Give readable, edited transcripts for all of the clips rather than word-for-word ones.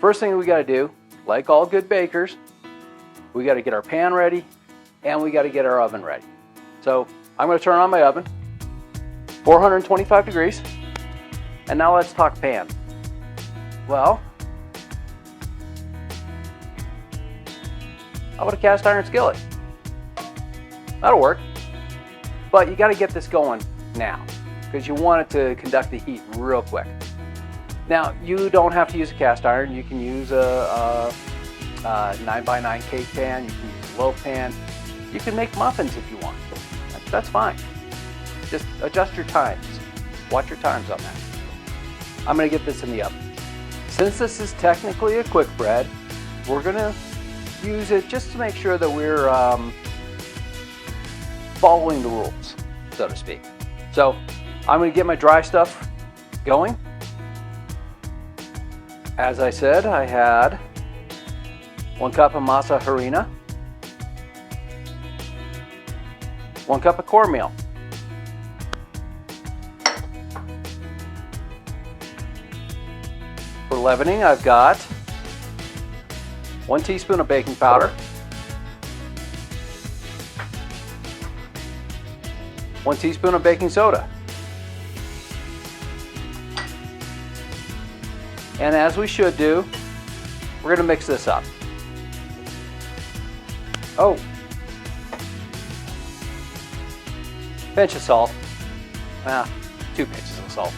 First thing we got to do, like all good bakers, we got to get our pan ready and we got to get our oven ready. So I'm going to turn on my oven, 425 degrees, and now let's talk pan. Well, how about a cast iron skillet? That'll work, but you got to get this going now because you want it to conduct the heat real quick. Now, you don't have to use a cast iron. You can use a 9x9 cake pan. You can use a loaf pan. You can make muffins if you want. That's fine. Just adjust your times. Watch your times on that. I'm going to get this in the oven. Since this is technically a quick bread, we're going to use it just to make sure that we're following the rules, so to speak. So I'm going to get my dry stuff going. As I said, I had 1 cup of Masa Harina, 1 cup of cornmeal, for leavening, I've got 1 teaspoon of baking powder, 1 teaspoon of baking soda. And as we should do, we're going to mix this up. Oh, pinch of salt. 2 pinches of salt.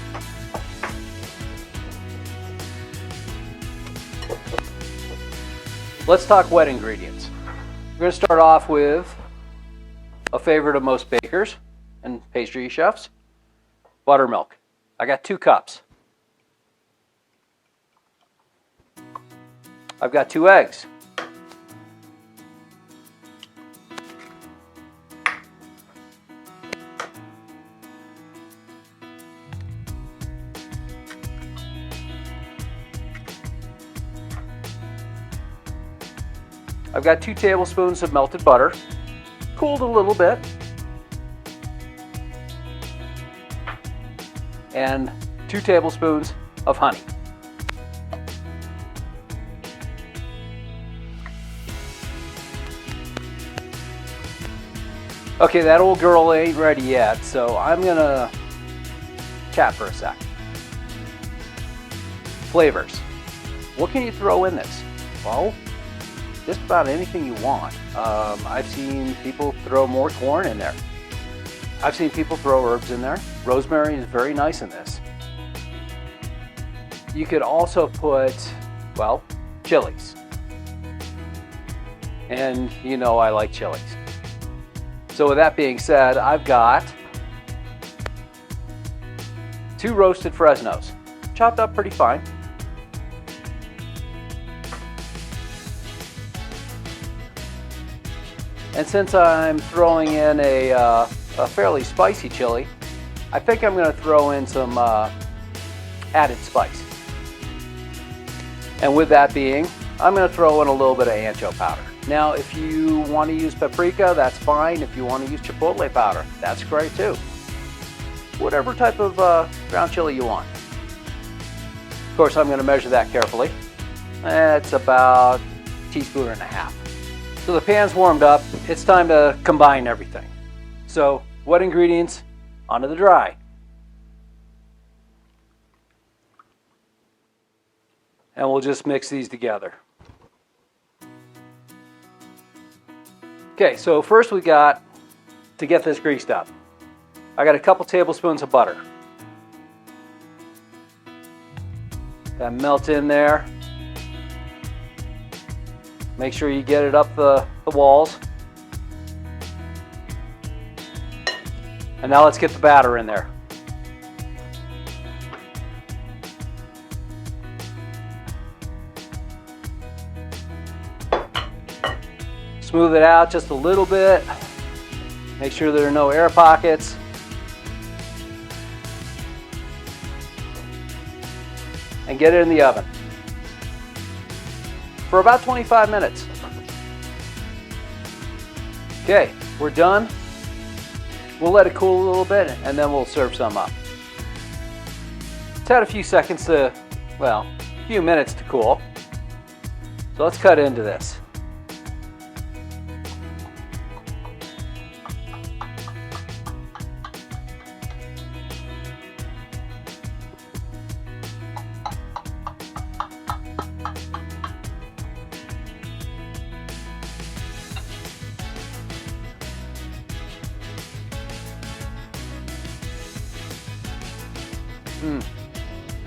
Let's talk wet ingredients. We're going to start off with a favorite of most bakers and pastry chefs, buttermilk. I got 2 cups. I've got 2 eggs. I've got 2 tablespoons of melted butter, cooled a little bit, and 2 tablespoons of honey. Okay, that old girl ain't ready yet, so I'm gonna chat for a sec. Flavors. What can you throw in this? Well, just about anything you want. I've seen people throw more corn in there. I've seen people throw herbs in there. Rosemary is very nice in this. You could also put, well, chilies. And you know I like chilies. So with that being said, I've got 2 roasted Fresnos, chopped up pretty fine. And since I'm throwing in a fairly spicy chili, I think I'm going to throw in some added spice. And with that being, I'm going to throw in a little bit of ancho powder. Now, if you want to use paprika, that's fine. If you want to use chipotle powder, that's great too. Whatever type of ground chili you want. Of course, I'm going to measure that carefully. It's about 1.5 teaspoons. So the pan's warmed up. It's time to combine everything. So, wet ingredients onto the dry. And we'll just mix these together. Okay, so first we got to get this greased up. I got a couple tablespoons of butter. That melt in there. Make sure you get it up the walls. And now let's get the batter in there. Smooth it out just a little bit. Make sure there are no air pockets. And get it in the oven for about 25 minutes. Okay, we're done. We'll let it cool a little bit and then we'll serve some up. It's had a few seconds to, well, a few minutes to cool. So let's cut into this.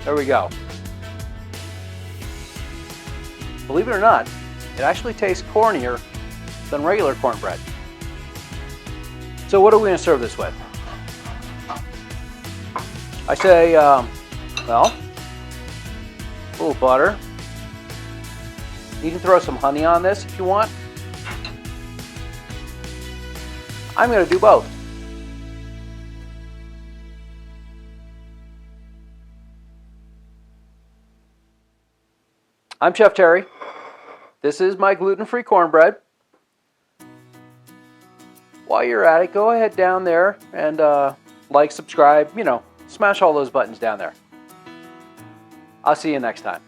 There we go. Believe it or not, it actually tastes cornier than regular cornbread. So what are we going to serve this with? I say, well, a little butter. You can throw some honey on this if you want. I'm going to do both. I'm Chef Terry. This is my gluten-free cornbread. While you're at it, go ahead down there and like, subscribe, smash all those buttons down there. I'll see you next time.